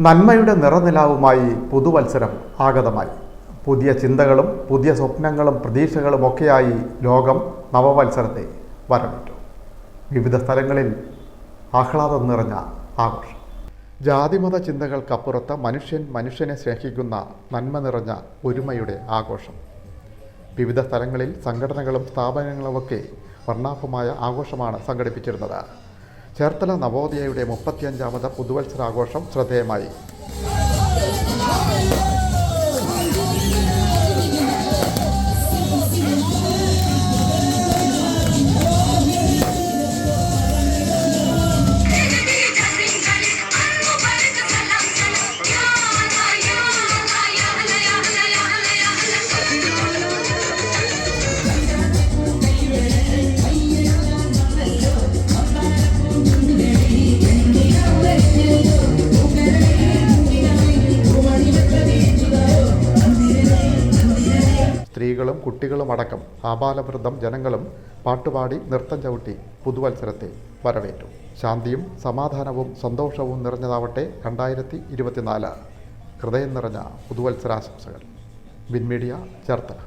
നന്മയുടെ നിറനിലാവുമായി പുതുവത്സരം ആഗതമായി. പുതിയ ചിന്തകളും പുതിയ സ്വപ്നങ്ങളും പ്രതീക്ഷകളും ഒക്കെയായി ലോകം നവവത്സരത്തെ വരവേറ്റു. വിവിധ സ്ഥലങ്ങളിൽ ആഹ്ലാദം നിറഞ്ഞ ആഘോഷം. ജാതിമത ചിന്തകൾക്കപ്പുറത്ത് മനുഷ്യനെ സ്നേഹിക്കുന്ന നന്മ നിറഞ്ഞ ഒരുമയുടെ ആഘോഷം. വിവിധ സ്ഥലങ്ങളിൽ സംഘടനകളും സ്ഥാപനങ്ങളുമൊക്കെ വർണ്ണാഭമായ ആഘോഷമാണ് സംഘടിപ്പിച്ചിരുന്നത്. ചേർത്തല നവോദയയുടെ 35ാമത് പുതുവത്സരാഘോഷം ശ്രദ്ധേയമായി. സ്ത്രീകളും കുട്ടികളും അടക്കം ആബാലവൃദ്ധം ജനങ്ങളും പാട്ടുപാടി നൃത്തം ചവിട്ടി പുതുവത്സരത്തെ വരവേറ്റു. ശാന്തിയും സമാധാനവും സന്തോഷവും നിറഞ്ഞതാവട്ടെ 2024. ഹൃദയം നിറഞ്ഞ പുതുവത്സരാശംസകൾ. വിൻമീഡിയ, ചേർത്തല.